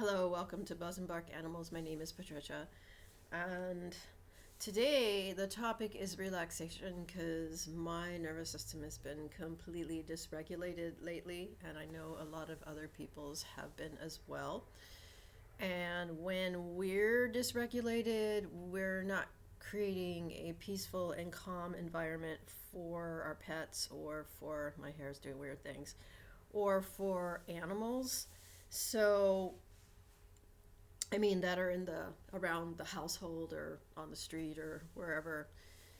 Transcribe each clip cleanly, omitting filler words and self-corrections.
Hello, welcome to Buzz and Bark Animals. My name is Patricia, and today the topic is relaxation because my nervous system has been completely dysregulated lately, and I know a lot of other people's have been as well. And when we're dysregulated, we're not creating a peaceful and calm environment for our pets or for my hair's doing weird things or for animals. So that are in the around the household or on the street or wherever.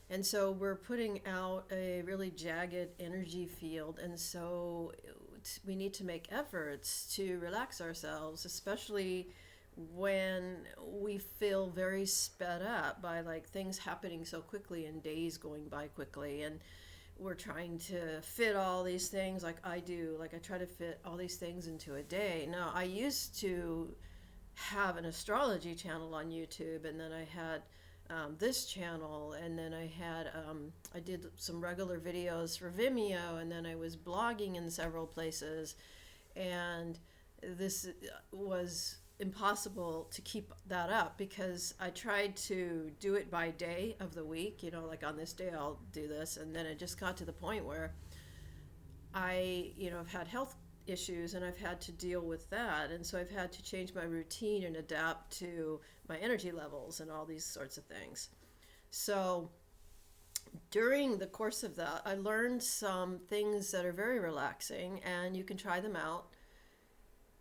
And so we're putting out a really jagged energy field. And so we need to make efforts to relax ourselves, especially when we feel very sped up by like things happening so quickly and days going by quickly. And we're trying to fit all these things like I do. Like I try to fit all these things into a day. Now, I used to have an astrology channel on YouTube, and then I had this channel, and then I did some regular videos for Vimeo, and then I was blogging in several places, and this was impossible to keep that up because I tried to do it by day of the week, like on this day I'll do this, and then it just got to the point where I've had health issues and I've had to deal with that. And so I've had to change my routine and adapt to my energy levels and all these sorts of things. So during the course of that, I learned some things that are very relaxing, and you can try them out.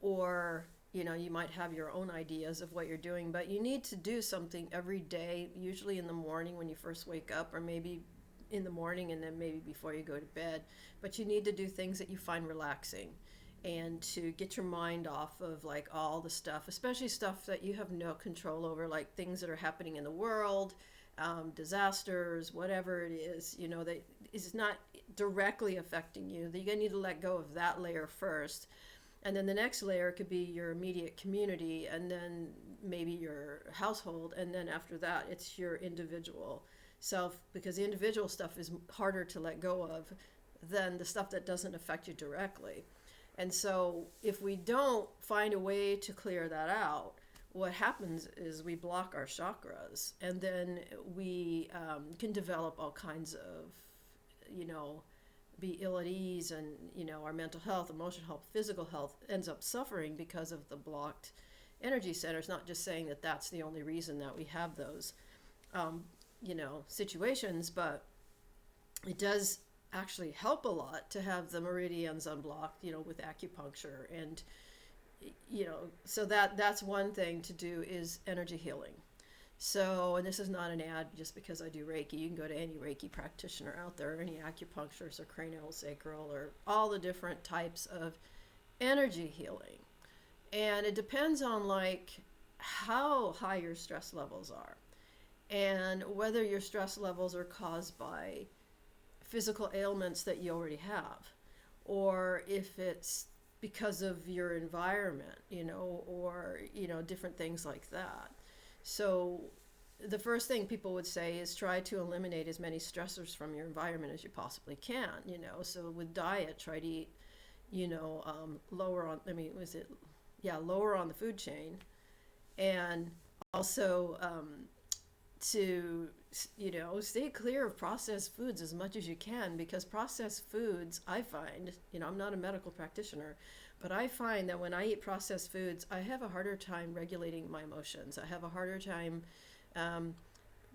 Or, you might have your own ideas of what you're doing, but you need to do something every day, usually in the morning when you first wake up, or maybe in the morning and then maybe before you go to bed. But you need to do things that you find relaxing and to get your mind off of like all the stuff, especially stuff that you have no control over, like things that are happening in the world, disasters, whatever it is, that is not directly affecting you. You're going to need to let go of that layer first. And then the next layer could be your immediate community, and then maybe your household. And then after that, it's your individual self, because the individual stuff is harder to let go of than the stuff that doesn't affect you directly. And so if we don't find a way to clear that out, what happens is we block our chakras, and then we can develop all kinds of, be ill at ease, and, our mental health, emotional health, physical health ends up suffering because of the blocked energy centers. Not just saying that that's the only reason that we have those, situations, but it does actually help a lot to have the meridians unblocked, with acupuncture. And, so that's one thing to do is energy healing. So, and this is not an ad just because I do Reiki. You can go to any Reiki practitioner out there, any acupuncturist or craniosacral or all the different types of energy healing. And it depends on like how high your stress levels are and whether your stress levels are caused by physical ailments that you already have, or if it's because of your environment, or, different things like that. So the first thing people would say is try to eliminate as many stressors from your environment as you possibly can, So with diet, try to eat, lower on, lower on the food chain. And also to, stay clear of processed foods as much as you can, because processed foods, I find, I'm not a medical practitioner, but I find that when I eat processed foods, I have a harder time regulating my emotions. I have a harder time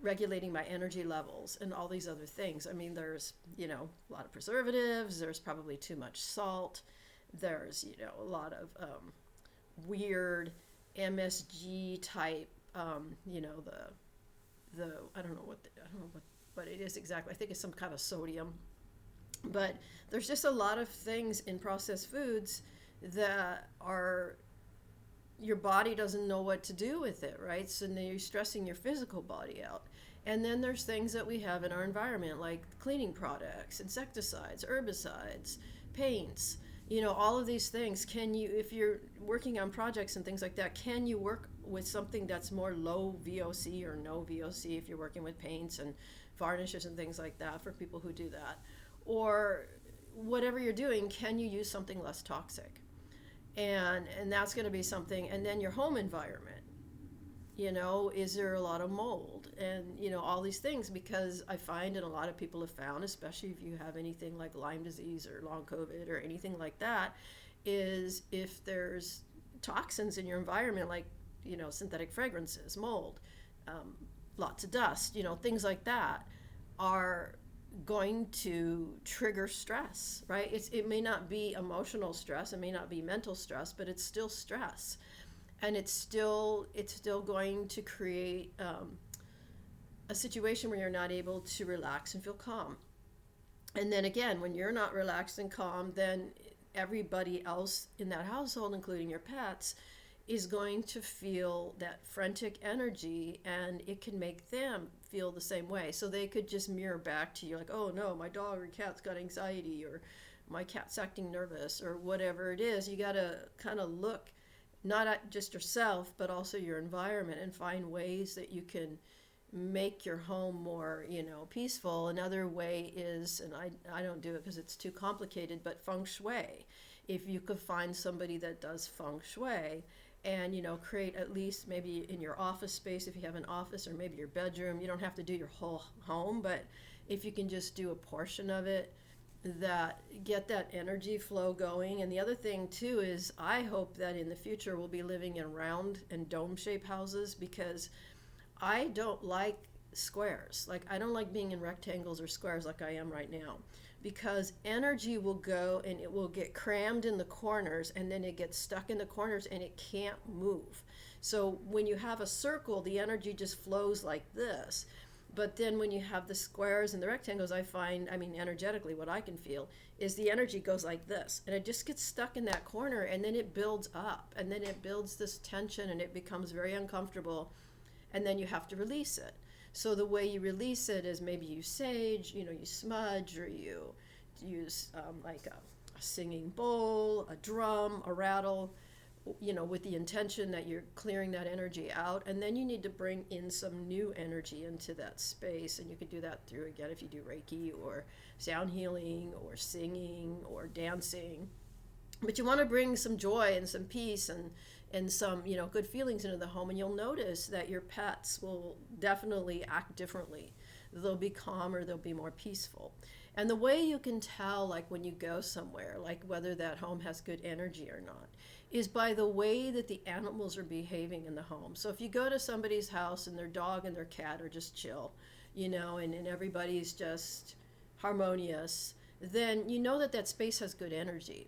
regulating my energy levels and all these other things. There's, a lot of preservatives. There's probably too much salt. There's, a lot of weird MSG type, I don't know what it is exactly. I think it's some kind of sodium. But there's just a lot of things in processed foods that are, your body doesn't know what to do with it, right? So then you're stressing your physical body out. And then there's things that we have in our environment, like cleaning products, insecticides, herbicides, paints, all of these things. Can you, if you're working on projects and things like that, can you work with something that's more low VOC or no VOC if you're working with paints and varnishes and things like that for people who do that? Or whatever you're doing, can you use something less toxic? And that's going to be something. And then your home environment, is there a lot of mold, and all these things, because I find, and a lot of people have found, especially if you have anything like Lyme disease or long COVID or anything like that, is if there's toxins in your environment, like synthetic fragrances, mold, lots of dust, things like that, are going to trigger stress, right? It may not be emotional stress, it may not be mental stress, but it's still stress, and it's still going to create a situation where you're not able to relax and feel calm. And then again, when you're not relaxed and calm, then everybody else in that household, including your pets, is going to feel that frantic energy, and it can make them feel the same way. So they could just mirror back to you like, oh no, my dog or cat's got anxiety, or my cat's acting nervous, or whatever it is. You got to kind of look not at just yourself, but also your environment, and find ways that you can make your home more, peaceful. Another way is, and I don't do it because it's too complicated, but feng shui. If you could find somebody that does feng shui, and create, at least maybe in your office space, if you have an office, or maybe your bedroom, you don't have to do your whole home, but if you can just do a portion of it, that get that energy flow going. And the other thing too is, I hope that in the future we'll be living in round and dome-shaped houses, because I don't like squares. Like, I don't like being in rectangles or squares like I am right now, because energy will go and it will get crammed in the corners, and then it gets stuck in the corners and it can't move. So when you have a circle, the energy just flows like this. But then when you have the squares and the rectangles, I find, energetically, what I can feel is the energy goes like this, and it just gets stuck in that corner, and then it builds up, and then it builds this tension, and it becomes very uncomfortable, and then you have to release it. So the way you release it is, maybe you sage, you smudge, or you use like a singing bowl, a drum, a rattle, with the intention that you're clearing that energy out. And then you need to bring in some new energy into that space. And you can do that through, again, if you do Reiki or sound healing or singing or dancing. But you want to bring some joy and some peace and some, good feelings into the home. And you'll notice that your pets will definitely act differently. They'll be calmer, they'll be more peaceful. And the way you can tell, like when you go somewhere, like whether that home has good energy or not, is by the way that the animals are behaving in the home. So if you go to somebody's house and their dog and their cat are just chill, and everybody's just harmonious, then you know that that space has good energy.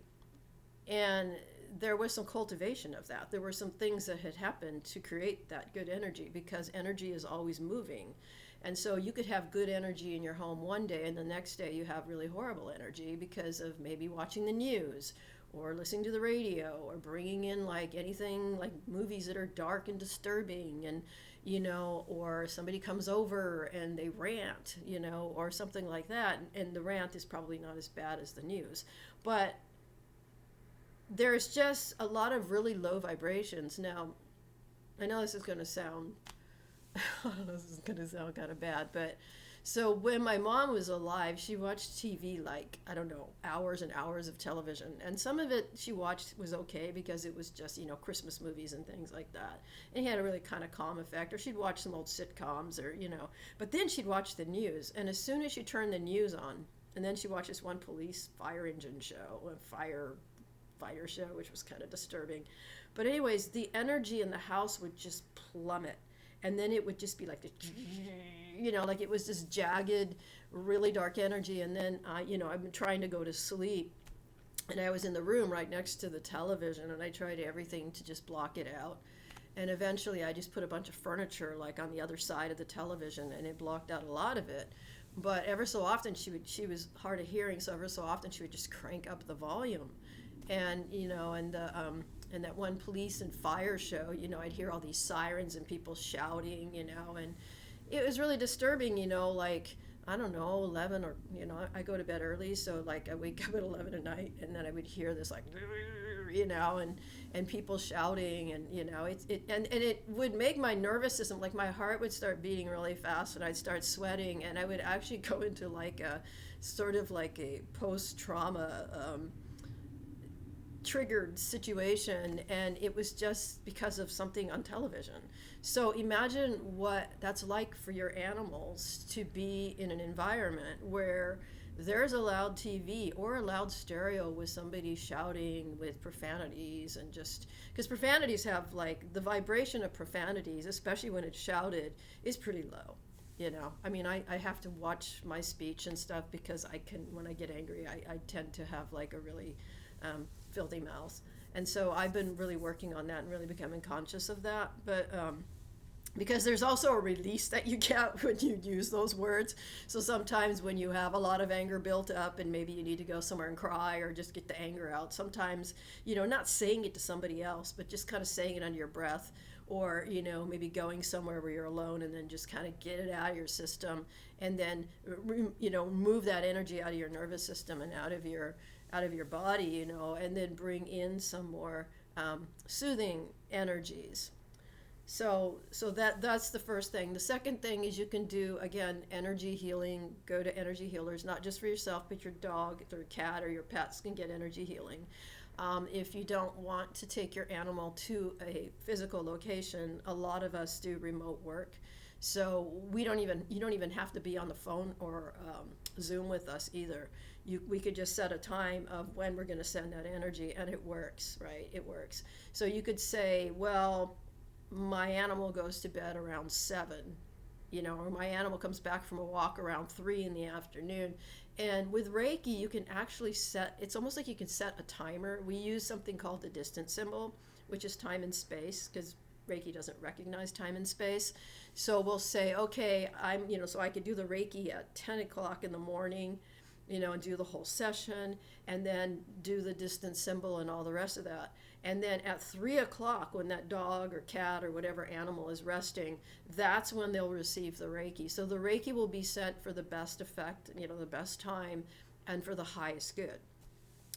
And there was some cultivation of that. There were some things that had happened to create that good energy, because energy is always moving. And so you could have good energy in your home one day, and the next day you have really horrible energy because of maybe watching the news or listening to the radio, or bringing in like anything like movies that are dark and disturbing, and or somebody comes over and they rant, or something like that. And the rant is probably not as bad as the news, but there's just a lot of really low vibrations. Now, I know this is going to sound kind of bad, but so when my mom was alive, she watched TV like, I don't know, hours and hours of television. And some of it she watched was okay, because it was just, Christmas movies and things like that. And it had a really kind of calm effect. Or she'd watch some old sitcoms, or, but then she'd watch the news. And as soon as she turned the news on, and then she watched this one police fire engine show, a fighter show, which was kind of disturbing. But anyways, the energy in the house would just plummet. And then it would just be like, like it was this jagged, really dark energy. And then, I've been trying to go to sleep, and I was in the room right next to the television, and I tried everything to just block it out. And eventually I just put a bunch of furniture like on the other side of the television, and it blocked out a lot of it. But ever so often she was hard of hearing, so ever so often she would just crank up the volume. And, and that one police and fire show, I'd hear all these sirens and people shouting, and it was really disturbing, like, I don't know, 11 or, I go to bed early, so like I wake up at 11 at night, and then I would hear this like, and people shouting, and, and it would make my nervous system, like my heart would start beating really fast, and I'd start sweating, and I would actually go into like a sort of like a post-trauma, triggered situation, and it was just because of something on television. So imagine what that's like for your animals to be in an environment where there's a loud TV or a loud stereo with somebody shouting with profanities, and just because profanities have like the vibration of profanities, especially when it's shouted, is pretty low. I mean, I have to watch my speech and stuff because when I get angry, I tend to have like a really filthy mouth. And so I've been really working on that and really becoming conscious of that. But because there's also a release that you get when you use those words. So sometimes when you have a lot of anger built up and maybe you need to go somewhere and cry or just get the anger out, sometimes, not saying it to somebody else, but just kind of saying it under your breath, or, maybe going somewhere where you're alone and then just kind of get it out of your system, and then, move that energy out of your nervous system and out of your body, and then bring in some more soothing energies. So that's the first thing. The second thing is you can do, again, energy healing. Go to energy healers, not just for yourself, but your dog or cat or your pets can get energy healing. If you don't want to take your animal to a physical location, a lot of us do remote work. So you don't even have to be on the phone or Zoom with us either. We could just set a time of when we're going to send that energy, and it works, right? It works. So you could say, well, my animal goes to bed around 7, or my animal comes back from a walk around 3 in the afternoon. And with Reiki, you can actually it's almost like you can set a timer. We use something called the distance symbol, which is time and space, because Reiki doesn't recognize time and space. So we'll say, okay, so I could do the Reiki at 10 o'clock in the morning, and do the whole session, and then do the distance symbol and all the rest of that. And then at 3 o'clock, when that dog or cat or whatever animal is resting, that's when they'll receive the Reiki. So the Reiki will be sent for the best effect, the best time, and for the highest good.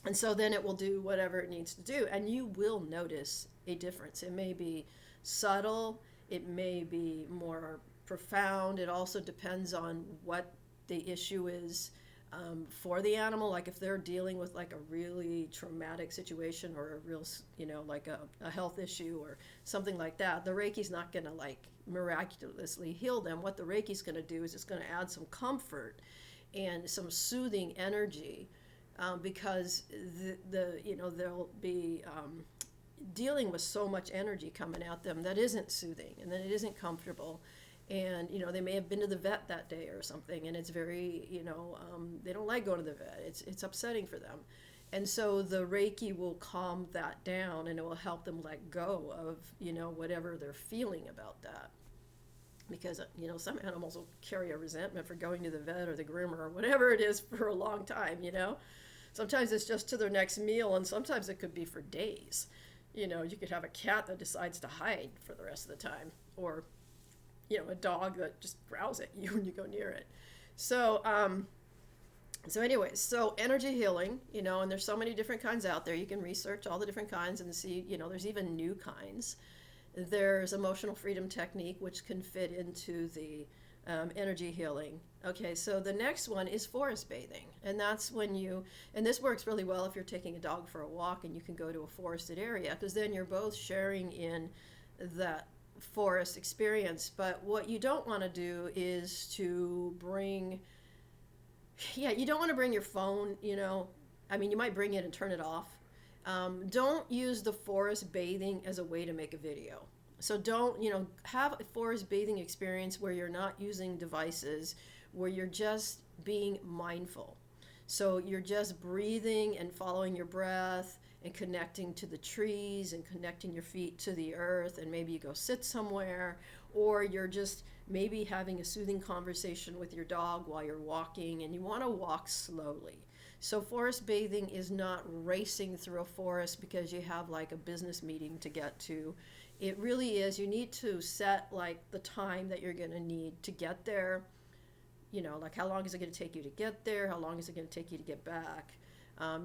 And so then it will do whatever it needs to do, and you will notice a difference. It may be subtle, it may be more profound. It also depends on what the issue is for the animal. Like if they're dealing with like a really traumatic situation, or a real, like a health issue or something like that, the Reiki's not going to like miraculously heal them. What the Reiki's going to do is it's going to add some comfort and some soothing energy, because they'll be dealing with so much energy coming at them that isn't soothing, and then it isn't comfortable. And they may have been to the vet that day or something, and it's very they don't like going to the vet. It's upsetting for them. And so the Reiki will calm that down, and it will help them let go of whatever they're feeling about that. Because some animals will carry a resentment for going to the vet or the groomer or whatever it is for a long time. Sometimes it's just to their next meal, and sometimes it could be for days. You could have a cat that decides to hide for the rest of the time, or a dog that just growls at you when you go near it. So anyways, so energy healing, and there's so many different kinds out there. You can research all the different kinds and see, there's even new kinds. There's emotional freedom technique, which can fit into the energy healing. Okay, so the next one is forest bathing. And that's when and this works really well if you're taking a dog for a walk and you can go to a forested area, because then you're both sharing in that forest experience. But what you don't want to do is to bring you don't want to bring your phone. I mean, you might bring it and turn it off. Don't use the forest bathing as a way to make a video. So don't have a forest bathing experience where you're not using devices, where you're just being mindful. So you're just breathing and following your breath and connecting to the trees and connecting your feet to the earth, and maybe you go sit somewhere, or you're just maybe having a soothing conversation with your dog while you're walking, and you want to walk slowly. So forest bathing is not racing through a forest because you have like a business meeting to get to. It really is, you need to set like the time that you're going to need to get there. Like how long is it going to take you to get there? How long is it going to take you to get back?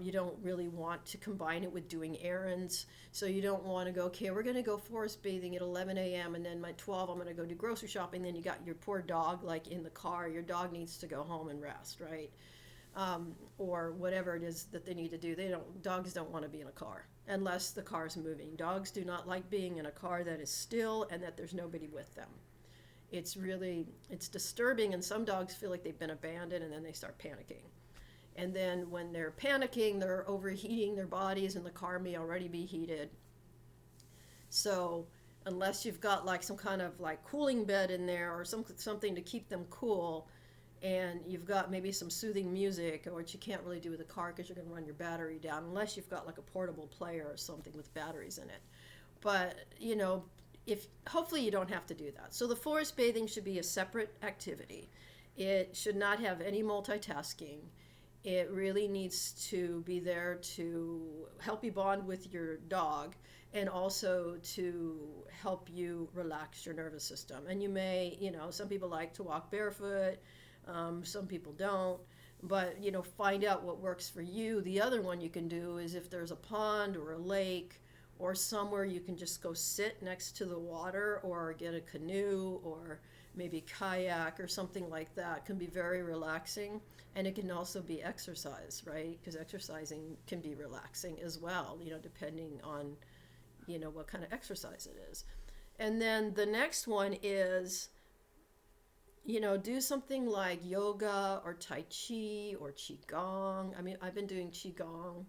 You don't really want to combine it with doing errands. So you don't want to go, okay, we're going to go forest bathing at 11 a.m. and then at 12 I'm going to go do grocery shopping. Then you got your poor dog like in the car. Your dog needs to go home and rest, right? or whatever it is that they need to do. Dogs don't want to be in a car unless the car is moving. Dogs do not like being in a car that is still and that there's nobody with them. It's disturbing, and some dogs feel like they've been abandoned, and then they start panicking. And then when they're panicking, they're overheating their bodies, and the car may already be heated. So unless you've got like some kind of like cooling bed in there or something to keep them cool, and you've got maybe some soothing music, which you can't really do with a car because you're going to run your battery down, unless you've got like a portable player or something with batteries in it. But, hopefully you don't have to do that. So the forest bathing should be a separate activity. It should not have any multitasking. It really needs to be there to help you bond with your dog and also to help you relax your nervous system. And you may, some people like to walk barefoot, some people don't, but, find out what works for you. The other one you can do is if there's a pond or a lake or somewhere you can just go sit next to the water or get a canoe or maybe kayak or something like that. It can be very relaxing, and it can also be exercise, right? Because exercising can be relaxing as well, depending on, what kind of exercise it is. And then the next one is, do something like yoga or Tai Chi or Qigong. I mean, I've been doing Qigong,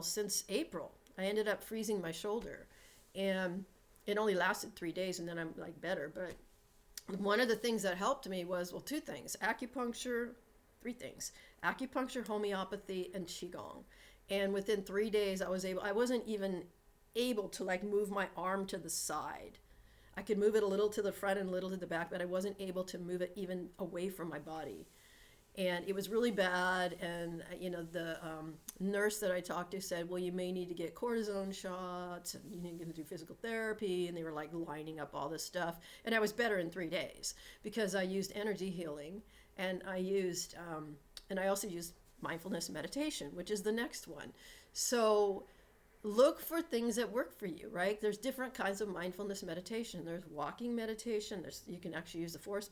since April. I ended up freezing my shoulder, and it only lasted 3 days, and then I'm like better. But one of the things that helped me was, two things: three things: acupuncture, homeopathy, and Qigong. And within 3 days, I wasn't even able to like move my arm to the side. I could move it a little to the front and a little to the back, but I wasn't able to move it even away from my body. And it was really bad. And, the nurse that I talked to said, well, you may need to get cortisone shots and you need to do physical therapy. And they were like lining up all this stuff. And I was better in 3 days because I used energy healing, and I also used mindfulness meditation, which is the next one. So look for things that work for you, right? There's different kinds of mindfulness meditation. There's walking meditation. You can actually use the forest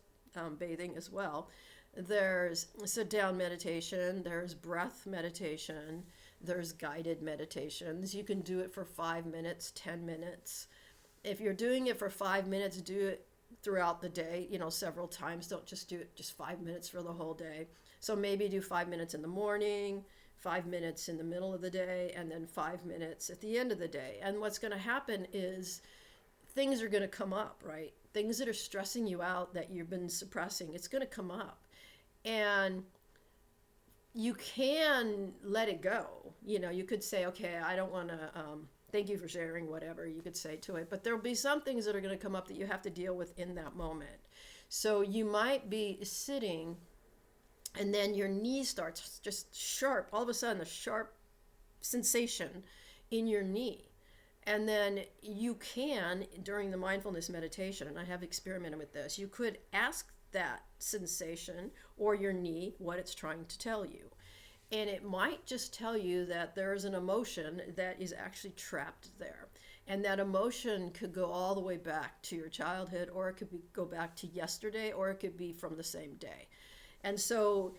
bathing as well. There's sit-down meditation, there's breath meditation, there's guided meditations. You can do it for 5 minutes, 10 minutes. If you're doing it for 5 minutes, do it throughout the day, several times. Don't just do it just 5 minutes for the whole day. So maybe do 5 minutes in the morning, 5 minutes in the middle of the day, and then 5 minutes at the end of the day. And what's going to happen is things are going to come up, right? Things that are stressing you out that you've been suppressing, it's going to come up. And you can let it go. You could say, okay, I don't want to, thank you for sharing, whatever you could say to it. But there'll be some things that are going to come up that you have to deal with in that moment. So you might be sitting, and then your knee starts just sharp, all of a sudden, a sharp sensation in your knee. And then you can, during the mindfulness meditation, and I have experimented with this, you could ask that sensation or your knee what it's trying to tell you. And it might just tell you that there is an emotion that is actually trapped there. And that emotion could go all the way back to your childhood, or it could go back to yesterday, or it could be from the same day. And so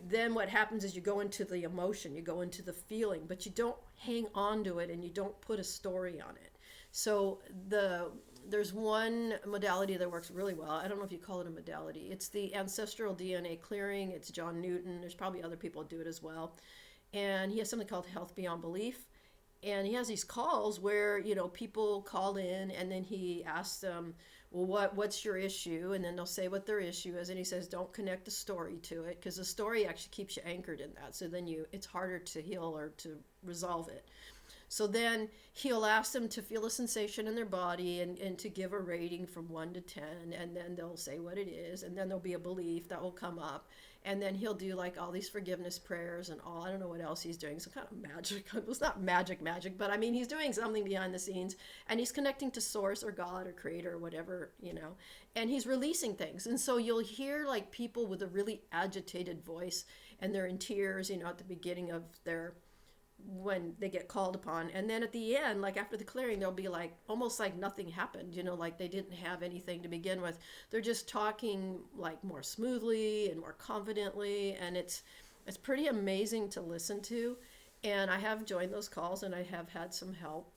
then what happens is you go into the emotion, you go into the feeling, but you don't hang on to it and you don't put a story on it. So there's one modality that works really well. I don't know if you call it a modality. It's the ancestral DNA clearing. It's John Newton. There's probably other people who do it as well. And he has something called Health Beyond Belief. And he has these calls where, people call in, and then he asks them, well, what's your issue? And then they'll say what their issue is. And he says, don't connect the story to it, because the story actually keeps you anchored in that. So then it's harder to heal or to resolve it. So then he'll ask them to feel a sensation in their body and to give a rating from 1 to 10. And then they'll say what it is. And then there'll be a belief that will come up. And then he'll do like all these forgiveness prayers and all. I don't know what else he's doing. Some kind of magic. It's not magic, but I mean, he's doing something behind the scenes. And he's connecting to source or God or creator or whatever, And he's releasing things. And so you'll hear like people with a really agitated voice, and they're in tears, at the beginning of their when they get called upon. And then at the end, like after the clearing, they'll be like almost like nothing happened, like they didn't have anything to begin with. They're just talking like more smoothly and more confidently, and it's pretty amazing to listen to. And I have joined those calls, and I have had some help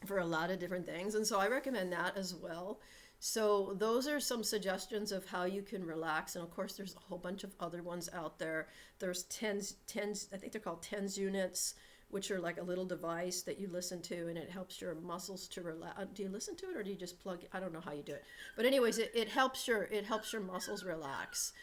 for a lot of different things, and so I recommend that as well. So those are some suggestions of how you can relax. And of course, there's a whole bunch of other ones out there. There's tens, I think they're called tens units, which are like a little device that you listen to, and it helps your muscles to relax. Do you listen to it, or do you just plug? I don't know how you do it, but anyways, it helps your muscles relax.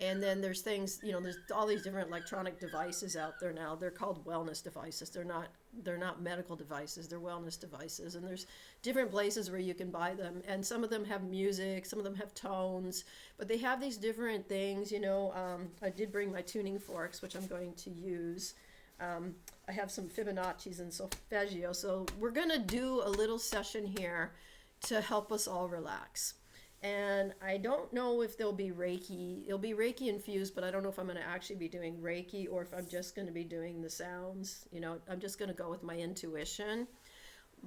And then there's things, there's all these different electronic devices out there now. They're called wellness devices. They're not medical devices. They're wellness devices. And there's different places where you can buy them. And some of them have music, some of them have tones, but they have these different things. I did bring my tuning forks, which I'm going to use. I have some Fibonacci's and Solfeggio. So we're going to do a little session here to help us all relax. And I don't know if there'll be Reiki. It'll be Reiki infused, but I don't know if I'm going to actually be doing Reiki or if I'm just going to be doing the sounds. I'm just going to go with my intuition.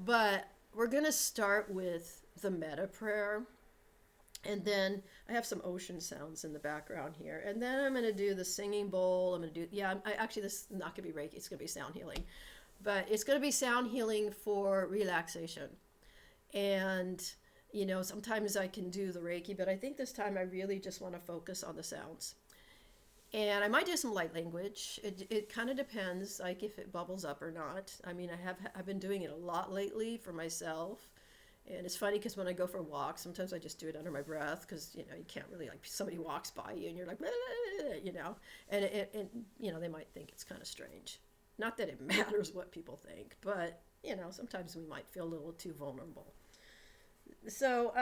But we're going to start with the metta prayer. And then I have some ocean sounds in the background here. And then I'm going to do the singing bowl. I'm going to do, actually, this is not going to be Reiki. It's going to be sound healing. But it's going to be sound healing for relaxation. And sometimes I can do the Reiki, but I think this time I really just want to focus on the sounds. And I might do some light language. It kind of depends, like if it bubbles up or not. I mean, I've been doing it a lot lately for myself. And it's funny because when I go for walks, sometimes I just do it under my breath because, you can't really, like, somebody walks by you and you're like, and they might think it's kind of strange. Not that it matters what people think, but, sometimes we might feel a little too vulnerable. So,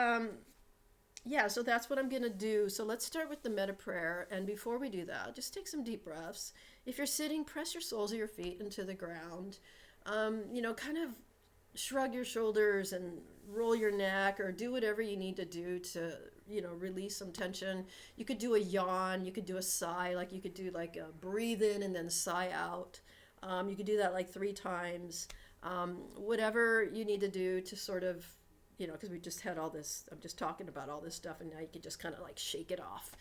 so that's what I'm going to do. So let's start with the metta prayer. And before we do that, just take some deep breaths. If you're sitting, press your soles of your feet into the ground. Kind of shrug your shoulders and roll your neck, or do whatever you need to do to, release some tension. You could do a yawn. You could do a sigh. Like you could do like a breathe in and then sigh out. You could do that like 3 times. Whatever you need to do to sort of, because we just had all this, I'm just talking about all this stuff, and now you can just kind of like shake it off.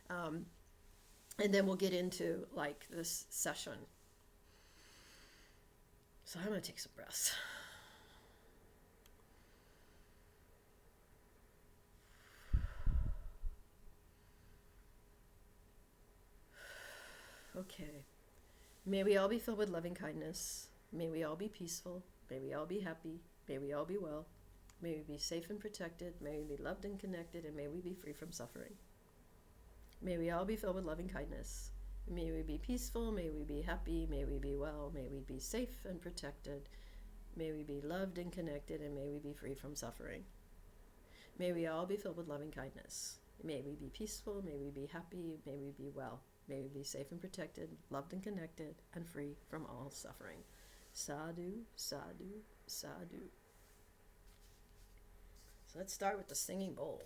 And then we'll get into like this session. So I'm going to take some breaths. Okay. May we all be filled with loving kindness. May we all be peaceful. May we all be happy. May we all be well. May we be safe and protected. May we be loved and connected. And may we be free from suffering. May we all be filled with loving kindness. May we be peaceful. May we be happy. May we be well. May we be safe and protected. May we be loved and connected. And may we be free from suffering. May we all be filled with loving kindness. May we be peaceful. May we be happy. May we be well. May we be safe and protected, loved and connected, and free from all suffering. Sadhu, sadhu, sadhu. So let's start with the singing bowl.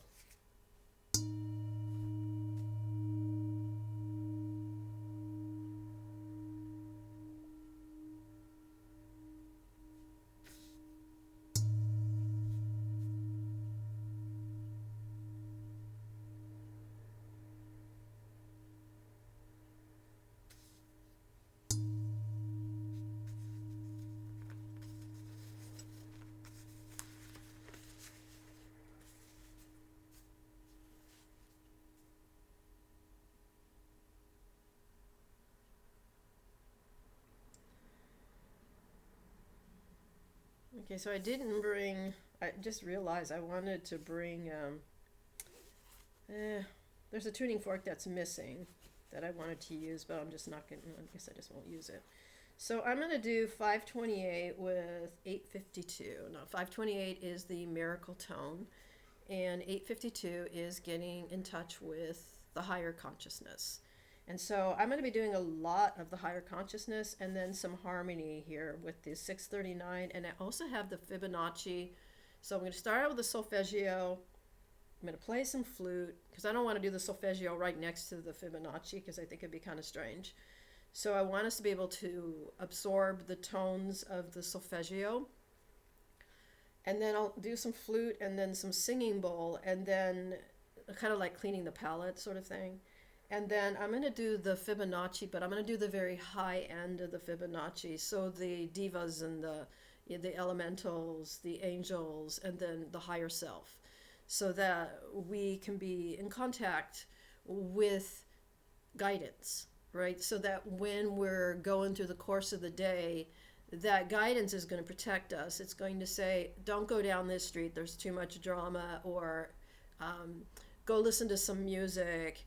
Okay, so I just realized I wanted to bring, there's a tuning fork that's missing that I wanted to use, but I'm just not going to, I guess I just won't use it. So I'm going to do 528 with 852. Now, 528 is the miracle tone, and 852 is getting in touch with the higher consciousness. And so I'm going to be doing a lot of the higher consciousness and then some harmony here with the 639. And I also have the Fibonacci. So I'm going to start out with the Solfeggio. I'm going to play some flute because I don't want to do the Solfeggio right next to the Fibonacci because I think it'd be kind of strange. So I want us to be able to absorb the tones of the solfeggio. And then I'll do some flute and then some singing bowl, and then kind of like cleaning the palette sort of thing. And then I'm going to do the Fibonacci, but I'm going to do the very high end of the Fibonacci. So the divas and the elementals, the angels, and then the higher self, so that we can be in contact with guidance, right? So that when we're going through the course of the day, that guidance is going to protect us. It's going to say, don't go down this street, there's too much drama, or go listen to some music,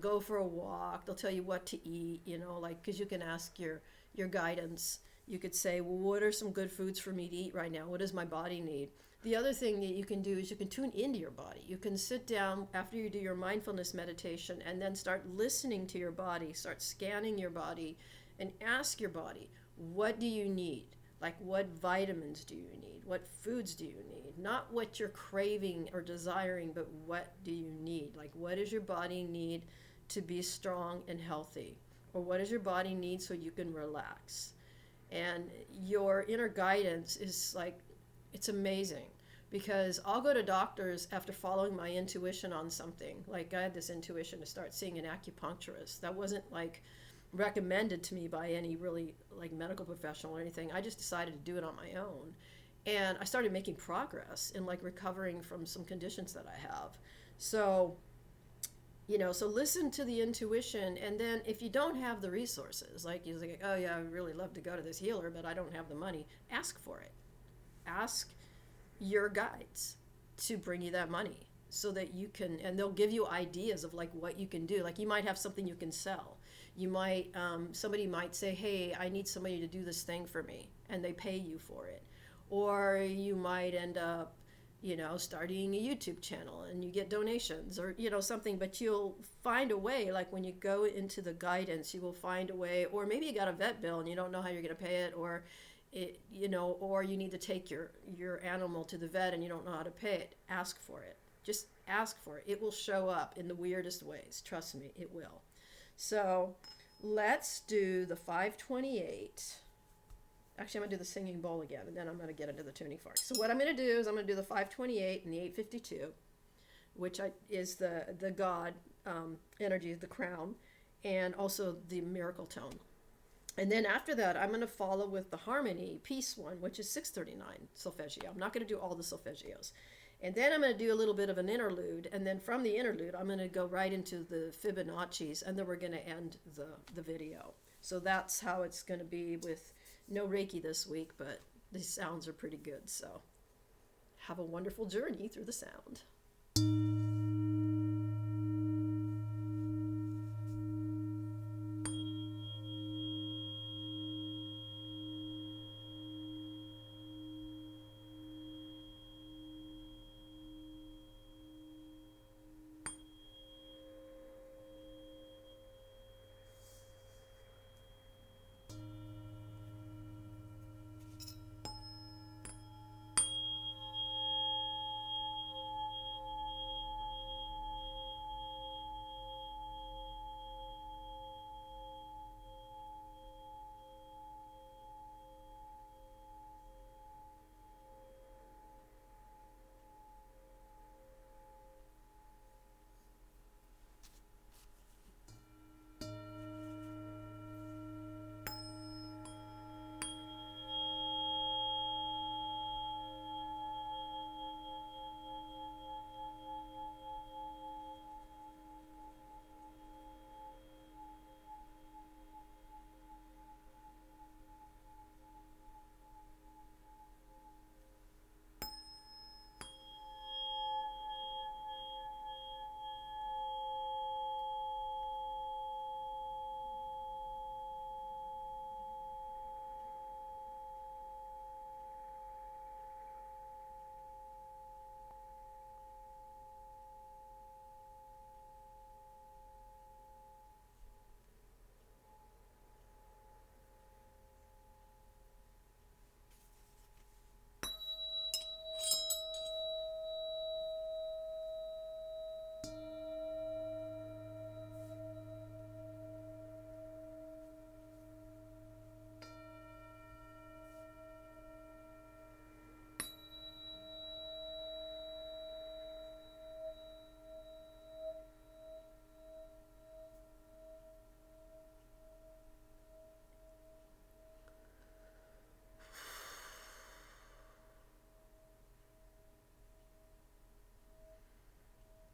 go for a walk. They'll tell you what to eat, like, because you can ask your guidance. You could say, well, what are some good foods for me to eat right now? What does my body need? The other thing that you can do is you can tune into your body. You can sit down after you do your mindfulness meditation and then start listening to your body, start scanning your body, and ask your body, what do you need? Like, what vitamins do you need? What foods do you need? Not what you're craving or desiring, but what do you need? Like, what does your body need to be strong and healthy? Or what does your body need so you can relax? And your inner guidance is like, it's amazing, because I'll go to doctors after following my intuition on something. Like, I had this intuition to start seeing an acupuncturist. That wasn't like recommended to me by any really like medical professional or anything. I just decided to do it on my own. And I started making progress in like recovering from some conditions that I have. So, so listen to the intuition. And then if you don't have the resources, like you're like, oh yeah, I really love to go to this healer, but I don't have the money, ask for it. Ask your guides to bring you that money so that you can, and they'll give you ideas of like what you can do. Like, you might have something you can sell. You might, somebody might say, hey, I need somebody to do this thing for me, and they pay you for it. Or you might end up, starting a YouTube channel and you get donations, or, something, but you'll find a way. Like, when you go into the guidance, you will find a way. Or maybe you got a vet bill and you don't know how you're going to pay it, or or you need to take your animal to the vet and you don't know how to pay it. Ask for it. Just ask for it. It will show up in the weirdest ways. Trust me, it will. So let's do the 528. Actually, I'm going to do the singing bowl again, and then I'm going to get into the tuning fork. So what I'm going to do is I'm going to do the 528 and the 852, which is the God energy, the crown, and also the miracle tone. And then after that, I'm going to follow with the harmony piece one, which is 639 solfeggio. I'm not going to do all the solfeggios. And then I'm going to do a little bit of an interlude. And then from the interlude, I'm going to go right into the Fibonacci's. And then we're going to end the video. So that's how it's going to be, with no Reiki this week. But the sounds are pretty good. So have a wonderful journey through the sound.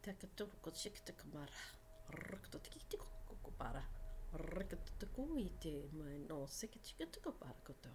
Tekatoko chiktakamara. Rikatotikitokopara. Rikatokuite my no sikachikatakopara koto.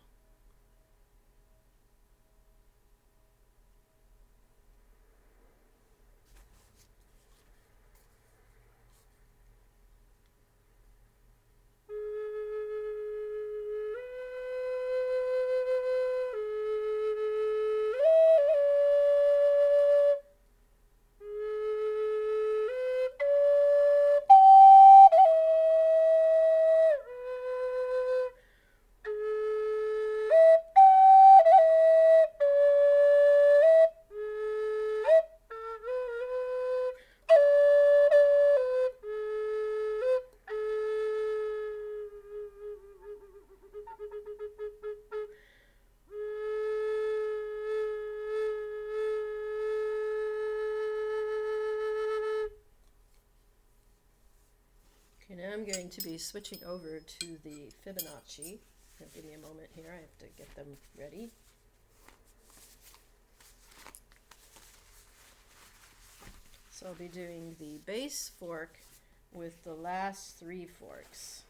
Now I'm going to be switching over to the Fibonacci. Now give me a moment here, I have to get them ready. So I'll be doing the base fork with the last 3 forks.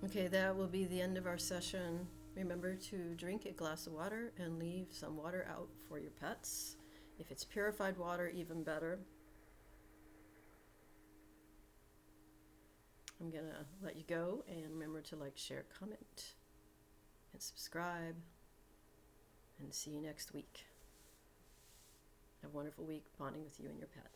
Okay, that will be the end of our session. Remember to drink a glass of water and leave some water out for your pets. If it's purified water, even better. I'm gonna let you go, and remember to like, share, comment, and subscribe, and see you next week. Have a wonderful week bonding with you and your pet.